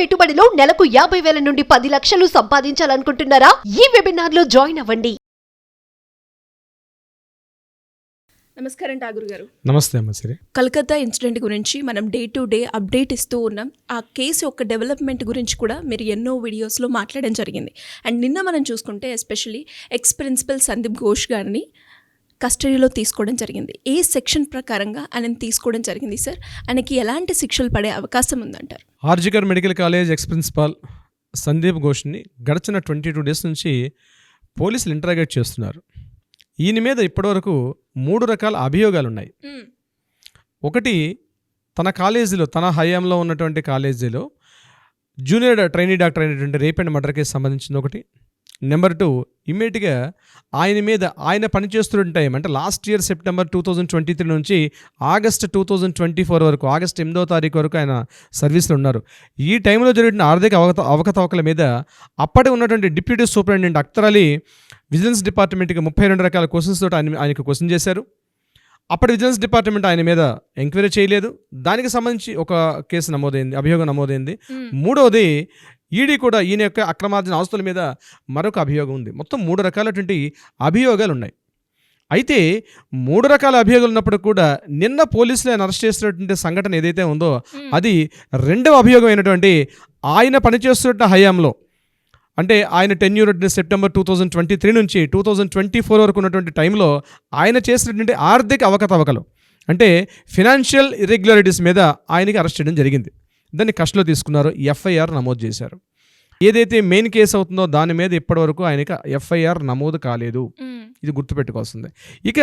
పెట్టుబడిలో నెలకు 50,000 నుండి 10 లక్షలు సంపాదించాలనుకుంటున్నారా? ఈ వెబినార్ లో జాయిన్ అవ్వండి. నమస్కారం ఠాగూర్ గారు. నమస్తే అమ్మ సిరి. కలకత్తా ఇన్సిడెంట్ గురించి మనం డే టు డే అప్డేట్ ఇస్తూ ఉన్నాం. ఆ కేసు యొక్క డెవలప్మెంట్ గురించి కూడా మీరు ఎన్నో వీడియోస్లో మాట్లాడడం జరిగింది. అండ్ నిన్న మనం చూసుకుంటే especially ex principal Sandeep Ghosh గారిని కస్టడీలో తీసుకోవడం జరిగింది. ఏ సెక్షన్ ప్రకారంగా ఆయనను తీసుకోవడం జరిగింది సార్? ఆయనకి ఎలాంటి శిక్షలు పడే అవకాశం ఉందంటారు? RG Kar medical college ex principal Sandeep ఘోష్ని గడిచిన 22 డేస్ నుంచి పోలీసులు ఇంటరాగేట్ చేస్తున్నారు. ఈయన మీద ఇప్పటివరకు 3 రకాల అభియోగాలు ఉన్నాయి. ఒకటి, తన కాలేజీలో, తన హయాంలో ఉన్నటువంటి కాలేజీలో జూనియర్ ట్రైనీ డాక్టర్ అయినటువంటి రేప్ అండ్ మర్డర్ కేసు సంబంధించింది ఒకటి. నెంబర్ 2, ఇమ్మీడియట్గా ఆయన మీద ఆయన పనిచేస్తున్న టైం అంటే లాస్ట్ ఇయర్ సెప్టెంబర్ 2023 నుంచి ఆగస్ట్ 2024 వరకు, ఆగస్ట్ 8వ తారీఖు వరకు ఆయన సర్వీస్లో ఉన్నారు. ఈ టైంలో జరిగిన ఆర్థిక అవకతవకల మీద అప్పటి ఉన్నటువంటి deputy superintendent Akhtar Ali vigilance డిపార్ట్మెంట్కి 32 రకాల క్వశ్చన్స్ తోటి ఆయనకు క్వశ్చన్ చేశారు. అప్పటి విజిలెన్స్ డిపార్ట్మెంట్ ఆయన మీద ఎంక్వైరీ చేయలేదు. దానికి సంబంధించి ఒక కేసు నమోదైంది, అభియోగం నమోదైంది. మూడవది, ఈడీ కూడా ఈయన యొక్క అక్రమార్జన ఆస్తుల మీద మరొక అభియోగం ఉంది. మొత్తం 3 రకాలటువంటి అభియోగాలు ఉన్నాయి. అయితే 3 రకాల అభియోగాలు ఉన్నప్పుడు కూడా నిన్న పోలీసులు ఆయన అరెస్ట్ చేసినటువంటి సంఘటన ఏదైతే ఉందో అది 2వ అభియోగం అయినటువంటి ఆయన పనిచేస్తున్న హయాంలో, అంటే ఆయన టెన్యూర్ సెప్టెంబర్ 2023 నుంచి 2024 వరకు ఉన్నటువంటి టైంలో ఆయన చేసినటువంటి ఆర్థిక అవకతవకలు, అంటే ఫినాన్షియల్ ఇర్రెగ్యులారిటీస్ మీద ఆయనకి అరెస్ట్ చేయడం జరిగింది. దాన్ని కస్టడీలో తీసుకున్నారు, ఎఫ్ఐఆర్ నమోదు చేశారు. ఏదైతే మెయిన్ కేసు అవుతుందో దాని మీద ఇప్పటివరకు ఆయనకి ఎఫ్ఐఆర్ నమోదు కాలేదు. ఇది గుర్తుపెట్టుకోవాల్సిందే. ఇక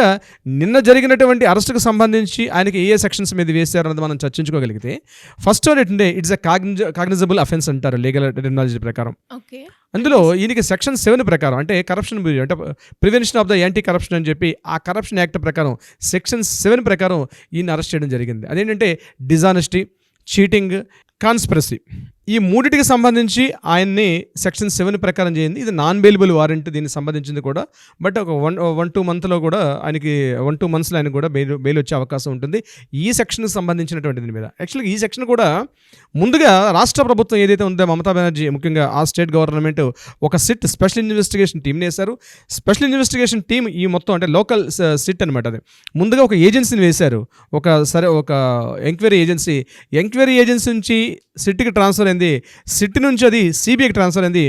నిన్న జరిగినటువంటి అరెస్టుకు సంబంధించి ఆయనకి ఏ సెక్షన్స్ మీద వేశారన్నది మనం చర్చించుకోగలిగితే, ఫస్ట్ వన్ ఏంటంటే ఇట్స్ ఎ కాగ్నిజబుల్ అఫెన్స్ అంటారు లీగల్ టెర్మినాలజీ ప్రకారం. అందులో ఈయనకి సెక్షన్ 7 ప్రకారం, అంటే కరప్షన్ బ్యూరో, అంటే prevention of the anti corruption అని చెప్పి ఆ కరప్షన్ యాక్ట్ ప్రకారం సెక్షన్ 7 ప్రకారం ఈయన అరెస్ట్ చేయడం జరిగింది. అదేంటంటే డిజానెస్టీ, చీటింగ్, కాన్స్పిరసీ, ఈ మూడింటికి సంబంధించి ఆయన్ని సెక్షన్ 7 ప్రకారం చేయింది. ఇది నాన్ బెయిలబుల్ వారెంట్ దీనికి సంబంధించింది కూడా. బట్ ఒక 1-2 మంత్లో కూడా ఆయనకి 1-2 మంత్స్లో ఆయనకు కూడా బెయిల్ వచ్చే అవకాశం ఉంటుంది ఈ సెక్షన్కి సంబంధించినటువంటి దీని మీద. యాక్చువల్గా ఈ సెక్షన్ కూడా ముందుగా రాష్ట్ర ప్రభుత్వం ఏదైతే ఉందో మమతా బెనర్జీ, ముఖ్యంగా ఆ స్టేట్ గవర్నమెంట్ ఒక సిట్ స్పెషల్ ఇన్వెస్టిగేషన్ టీమ్ని వేశారు. స్పెషల్ ఇన్వెస్టిగేషన్ టీమ్ ఈ మొత్తం అంటే లోకల్ సిట్ అనమాట. అది ముందుగా ఒక ఏజెన్సీని వేశారు, ఒక ఎంక్వైరీ ఏజెన్సీ నుంచి సిట్కి ట్రాన్స్ఫర్ అయింది. సిట్ నుంచి అది సిబిఐకి ట్రాన్స్ఫర్ అయింది.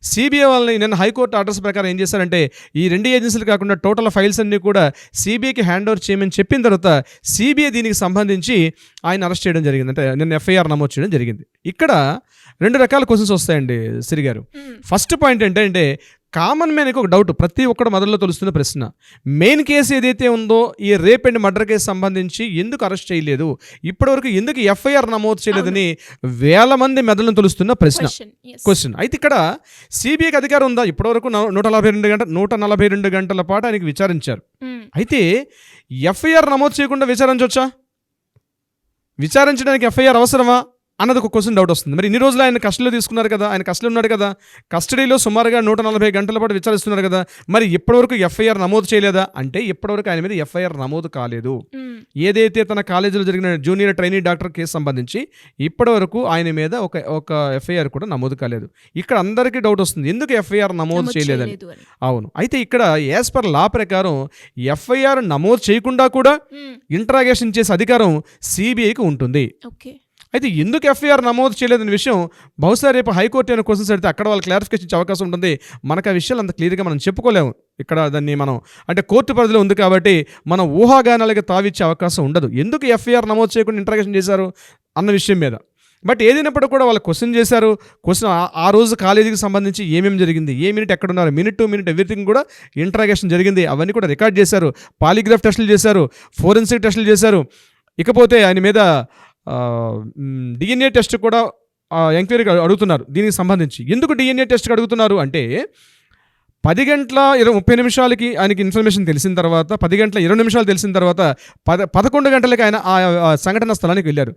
సిబిఐ వాళ్ళని నిన్న హైకోర్టు ఆర్డర్స్ ప్రకారం ఏం చేశారంటే ఈ 2 ఏజెన్సీలు కాకుండా టోటల్ ఫైల్స్ అన్నీ కూడా సిబిఐకి హ్యాండ్ ఓవర్ చేయమని చెప్పిన తర్వాత సిబిఐ దీనికి సంబంధించి ఆయన అరెస్ట్ చేయడం జరిగింది, అంటే నిన్న ఎఫ్ఐఆర్ నమోదు చేయడం జరిగింది. ఇక్కడ 2 రకాల క్వశ్చన్స్ వస్తాయండి సిరి గారు. ఫస్ట్ పాయింట్ ఏంటంటే కామన్ మ్యాన్కి ఒక డౌట్, ప్రతి ఒక్కడు మొదల్లో తెలుస్తున్న ప్రశ్న, మెయిన్ కేసు ఏదైతే ఉందో ఈ రేప్ అండ్ మర్డర్ కేసు సంబంధించి ఎందుకు అరెస్ట్ చేయలేదు, ఇప్పటివరకు ఎందుకు ఎఫ్ఐఆర్ నమోదు చేయలేదని వేల మంది మెదడులను తెలుస్తున్న క్వశ్చన్. అయితే ఇక్కడ సిబిఐకి అధికారం ఉందా? ఇప్పటివరకు 142 గంటల పాటు ఆయనకి విచారించారు. అయితే ఎఫ్ఐఆర్ నమోదు చేయకుండా విచారించవచ్చా? విచారించడానికి ఎఫ్ఐఆర్ అవసరమా అన్నది ఒక క్వశ్చన్, డౌట్ వస్తుంది. మరి ఇన్ని రోజులు ఆయన కస్టడీలో తీసుకున్నారు కదా, ఆయన కస్టడీలో ఉన్నాడు కదా, కస్టడీలో సుమారుగా 140 గంటల పాటు విచారిస్తున్నారు కదా, మరి ఇప్పటివరకు ఎఫ్ఐఆర్ నమోదు చేయలేదా అంటే ఇప్పటివరకు ఆయన మీద ఎఫ్ఐఆర్ నమోదు కాలేదు. ఏదైతే తన కాలేజీలో జరిగిన జూనియర్ ట్రైనీ డాక్టర్ కేసు సంబంధించి ఇప్పటివరకు ఆయన మీద ఒక ఎఫ్ఐఆర్ కూడా నమోదు కాలేదు. ఇక్కడ అందరికీ డౌట్ వస్తుంది, ఎందుకు ఎఫ్ఐఆర్ నమోదు చేయలేదని. అవును, అయితే ఇక్కడ యాజ్ పర్ లా ప్రకారం ఎఫ్ఐఆర్ నమోదు చేయకుండా కూడా ఇంటరాగేషన్ చేసే అధికారం సిబిఐకి ఉంటుంది. అయితే ఎందుకు ఎఫ్ఐఆర్ నమోదు చేయలేదనే విషయం బహుశా రేపు హైకోర్టు అయిన క్వశ్చన్స్ అడిగితే అక్కడ వాళ్ళు క్లారిఫికేషన్ ఇచ్చే అవకాశం ఉంటుంది. మనకు ఆ విషయాలు అంత క్లియర్గా మనం చెప్పుకోలేము. ఇక్కడ దాన్ని మనం అంటే కోర్టు పరిధిలో ఉంది కాబట్టి మనం ఊహాగానాలకి తావిచ్చే అవకాశం ఉండదు. ఎందుకు ఎఫ్ఐఆర్ నమోదు చేయకుండా ఇంటరాగేషన్ చేశారు అన్న విషయం మీద. బట్ ఏదైనప్పుడు కూడా వాళ్ళు క్వశ్చన్ చేశారు. క్వశ్చన్ ఆ రోజు కాలేజీకి సంబంధించి ఏమేమి జరిగింది, ఏ మినిట్ ఎక్కడున్నారు, మినిట్ టు మినిట్ ఎవ్రీథింగ్ కూడా ఇంటరాగేషన్ జరిగింది. అవన్నీ కూడా రికార్డ్ చేశారు. పాలిగ్రాఫ్ టెస్టులు చేశారు, ఫోరెన్సిక్ టెస్టులు చేశారు. ఇకపోతే ఆయన మీద డిఎన్ఏ టెస్ట్ కూడా ఎంక్వైరీ అడుగుతున్నారు. దీనికి సంబంధించి ఎందుకు డిఎన్ఏ టెస్ట్ అడుగుతున్నారు అంటే 10 గంటల 30 నిమిషాలకి ఆయనకి ఇన్ఫర్మేషన్ తెలిసిన తర్వాత 10 గంటల 20 నిమిషాలు తెలిసిన తర్వాత 11 గంటలకి ఆయన ఆ సంఘటన స్థలానికి వెళ్ళారు.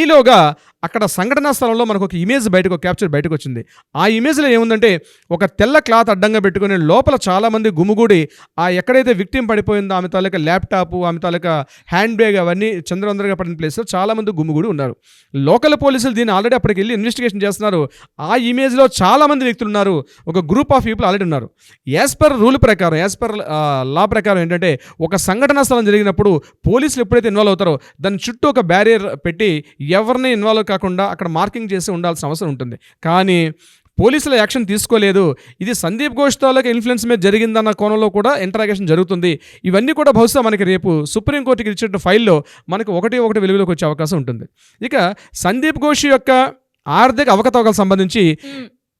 ఈలోగా అక్కడ సంఘటనా స్థలంలో మనకు ఒక ఇమేజ్ బయటకు క్యాప్చర్ బయటకు వచ్చింది. ఆ ఇమేజ్లో ఏముందంటే ఒక తెల్ల క్లాత్ అడ్డంగా పెట్టుకుని లోపల చాలామంది గుమిగూడి ఆ ఎక్కడైతే విక్టిమ్ పడిపోయిందో ఆమె తాలూకా ల్యాప్టాప్, ఆమె తాలూకా హ్యాండ్ బ్యాగ్ అవన్నీ చంద్రవందరగా పడిన ప్లేస్లో చాలామంది గుమిగూడి ఉన్నారు. లోకల్ పోలీసులు దీన్ని ఆల్రెడీ అప్పటికి వెళ్ళి ఇన్వెస్టిగేషన్ చేస్తున్నారు. ఆ ఇమేజ్లో చాలామంది వ్యక్తులు ఉన్నారు, ఒక గ్రూప్ ఆఫ్ పీపుల్ ఆల్రెడీ ఉన్నారు. యాజ్ పర్ రూల్ ప్రకారం, యాజ్ పర్ లా ప్రకారం ఏంటంటే ఒక సంఘటనా స్థలం జరిగినప్పుడు పోలీసులు ఎప్పుడైతే ఇన్వాల్వ్ అవుతారో దాని చుట్టూ ఒక బ్యారియర్ పెట్టి ఎవరిని ఇన్వాల్వ్ కాకుండా అక్కడ మార్కింగ్ చేసి ఉండాల్సిన అవసరం ఉంటుంది. కానీ పోలీసుల యాక్షన్ తీసుకోలేదు. ఇది సందీప్ ఘోష్ తాలూకా ఇన్ఫ్లుయెన్స్ మీద జరిగిందన్న కోణంలో కూడా ఇంటరాగేషన్ జరుగుతుంది. ఇవన్నీ కూడా బహుశా మనకి రేపు సుప్రీంకోర్టుకి ఇచ్చిన ఫైల్లో మనకు ఒకటి వెలుగులోకి వచ్చే అవకాశం ఉంటుంది. ఇక సందీప్ ఘోష్ యొక్క ఆర్థిక అవకతవకలకు సంబంధించి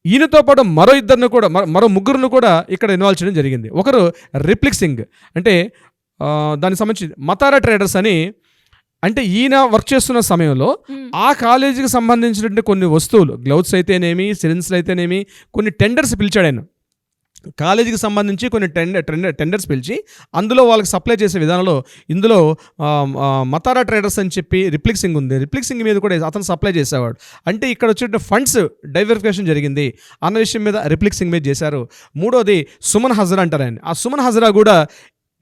ఈయనతో పాటు మరో ఇద్దరిని కూడా మరో ముగ్గురును కూడా ఇక్కడ ఇన్వాల్వ్ చేయడం జరిగింది. ఒకరు రిప్లిక్ సింగ్, అంటే దానికి సంబంధించి మతారా ట్రేడర్స్ అని, అంటే ఈయన వర్క్ చేస్తున్న సమయంలో ఆ కాలేజీకి సంబంధించినటువంటి కొన్ని వస్తువులు, గ్లౌస్ అయితేనేమి, సిలిండర్స్ అయితేనేమి, కొన్ని టెండర్స్ పిలిచాడు ఆయన. కాలేజీకి సంబంధించి కొన్ని టెండర్స్ పిలిచి అందులో వాళ్ళకి సప్లై చేసే విధానంలో ఇందులో మతారా ట్రేడర్స్ అని చెప్పి రిప్లిక్ సింగ్ ఉంది. రిప్లిక్ సింగ్ మీద కూడా అతను సప్లై చేసేవాడు. అంటే ఇక్కడ వచ్చే ఫండ్స్ డైవర్ఫికేషన్ జరిగింది అన్న విషయం మీద రిప్లిక్ సింగ్ మీద చేశారు. మూడోది సుమన్ హజరా అంటారు ఆయన. ఆ సుమన్ హజరా కూడా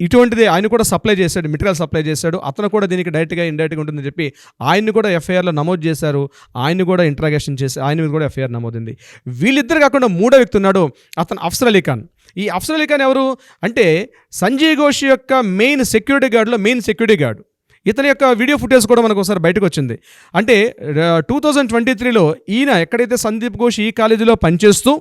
ఇటువంటిది ఆయన కూడా సప్లై చేశాడు, మెటీరియల్ సప్లై చేశాడు. అతను కూడా దీనికి డైరెక్ట్గా ఇండైరెక్ట్గా ఉంటుందని చెప్పి ఆయన్ని కూడా ఎఫ్ఐఆర్లో నమోదు చేశారు. ఆయన్ని కూడా ఇంట్రాగేషన్ చేసి ఆయన మీద కూడా ఎఫ్ఐఆర్ నమోదుంది. వీళ్ళిద్దరు కాకుండా మూడో వ్యక్తి ఉన్నాడు, అతను అఫ్సర్ అలీ ఖాన్. ఈ అఫ్సర్ అలీ ఖాన్ ఎవరు అంటే సంజయ్ ఘోష్ యొక్క మెయిన్ సెక్యూరిటీ గార్డ్. ఇతని యొక్క వీడియో ఫుటేజ్ కూడా మనకు ఒకసారి బయటకు వచ్చింది. అంటే 2023లో ఈయన ఎక్కడైతే సందీప్ ఘోష్ ఈ కాలేజీలో పనిచేస్తూ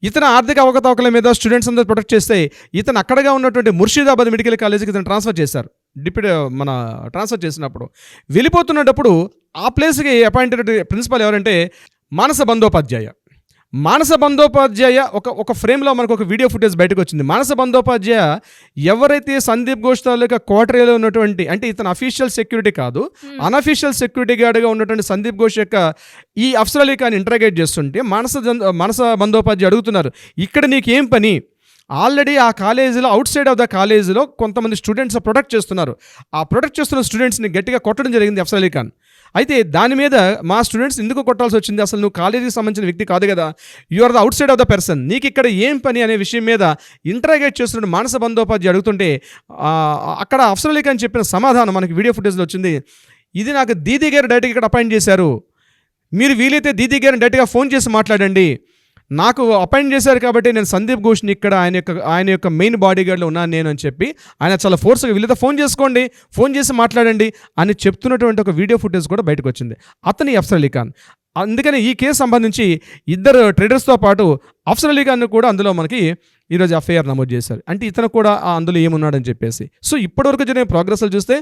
ఇతను ఆర్థిక అవకతవకల మీద స్టూడెంట్స్ అందరూ ప్రొటెక్ట్ చేస్తే ఇతను అక్కడగా ఉన్నటువంటి ముర్షిదాబాద్ మెడికల్ కాలేజీకి ఇతను ట్రాన్స్ఫర్ చేశారు. ట్రాన్స్ఫర్ చేసినప్పుడు వెళ్ళిపోతున్నప్పుడు ఆ ప్లేస్కి అపాయింటెడ్ ప్రిన్సిపల్ ఎవరంటే మానస బందోపాధ్యాయ ఒక ఫ్రేమ్లో మనకు ఒక వీడియో ఫుటేజ్ బయటకు వచ్చింది. మానస బందోపాధ్యాయ ఎవరైతే సందీప్ ఘోష్ తాలూకా క్వార్టరీలో ఉన్నటువంటి, అంటే ఇతను అఫీషియల్ సెక్యూరిటీ కాదు, అన్అఫీషియల్ సెక్యూరిటీ గార్డ్గా ఉన్నటువంటి సందీప్ ఘోష్ యొక్క ఈ అఫ్సర్ అలీ ఖాన్ ఇంటరాగేట్ చేస్తుంటే మానస బందోపాధ్యాయ అడుగుతున్నారు, ఇక్కడ నీకేం పని? ఆల్రెడీ ఆ కాలేజీలో అవుట్ సైడ్ ఆఫ్ ద కాలేజీలో కొంతమంది స్టూడెంట్స్ ప్రొటెక్ట్ చేస్తున్నారు. ఆ ప్రొటెక్ట్ చేస్తున్న స్టూడెంట్స్ని గట్టిగా కొట్టడం జరిగింది అఫ్సర్ అలీ ఖాన్. అయితే దాని మీద మా స్టూడెంట్స్ ఎందుకు కొట్టాల్సి వచ్చింది, అసలు నువ్వు కాలేజీకి సంబంధించిన వ్యక్తి కాదు కదా, you are the outside of the person, నీకు ఇక్కడ ఏం పని అనే విషయం మీద ఇంటరాగేట్ చేస్తున్న మానస బందోపాధ్యాయ అడుగుతుంటే అక్కడ అఫ్సర్ అలీ ఖాన్ చెప్పిన సమాధానం మనకి వీడియో ఫుటేజ్లో వచ్చింది. ఇది నాకు దీదీ గారు డైరెక్ట్గా ఇక్కడ అపాయింట్ చేశారు, మీరు వీలైతే దీదీ గారిని డైరెక్ట్గా ఫోన్ చేసి మాట్లాడండి, నాకు అపాయింట్ చేశారు కాబట్టి నేను సందీప్ ఘోష్ని ఇక్కడ ఆయన యొక్క మెయిన్ బాడీ గార్డ్లో ఉన్నాను నేను అని చెప్పి ఆయన చాలా ఫోర్స్గా వీళ్ళతో ఫోన్ చేసి మాట్లాడండి అని చెప్తున్నటువంటి ఒక వీడియో ఫుటేజ్ కూడా బయటకు వచ్చింది. అతని అఫ్సర్ అలీ ఖాన్. అందుకని ఈ కేసు సంబంధించి ఇద్దరు ట్రేడర్స్తో పాటు అఫ్సర్ అలీ ఖాన్ కూడా అందులో మనకి ఈరోజు ఎఫ్ఐఆర్ నమోదు చేశారు. అంటే ఇతను కూడా అందులో ఏమున్నాడని చెప్పేసి. సో ఇప్పటివరకు జరిగిన ప్రోగ్రెస్లు చూస్తే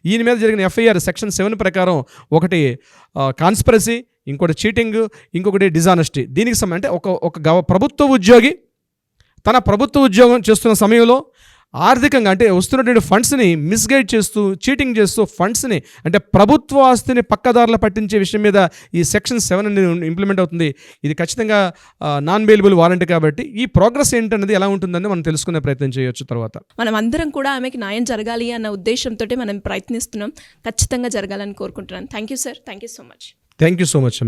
ఈయన మీద జరిగిన ఎఫ్ఐఆర్ సెక్షన్ 7 ప్రకారం ఒకటి కాన్స్పిరసీ, ఇంకోటి చీటింగ్, ఇంకొకటి డిజానెస్టీ. దీనికి అంటే ఒక ప్రభుత్వ ఉద్యోగి తన ప్రభుత్వ ఉద్యోగం చేస్తున్న సమయంలో ఆర్థికంగా అంటే వస్తున్నటువంటి ఫండ్స్ని మిస్గైడ్ చేస్తూ, చీటింగ్ చేస్తూ ఫండ్స్ని అంటే ప్రభుత్వ ఆస్తిని పక్కదారులు పట్టించే విషయం మీద ఈ సెక్షన్ 7 అనేది ఇంప్లిమెంట్ అవుతుంది. ఇది ఖచ్చితంగా నాన్ బెయిలబుల్ వారెంట్ కాబట్టి ఈ ప్రోగ్రెస్ ఏంటన్నది ఎలా ఉంటుందని మనం తెలుసుకునే ప్రయత్నం చేయొచ్చు. తర్వాత మనం అందరం కూడా ఆమెకి న్యాయం జరగాలి అన్న ఉద్దేశంతో మనం ప్రయత్నిస్తున్నాం. ఖచ్చితంగా జరగాలని కోరుకుంటున్నాను. Thank you sir, thank you so much. Thank you so much.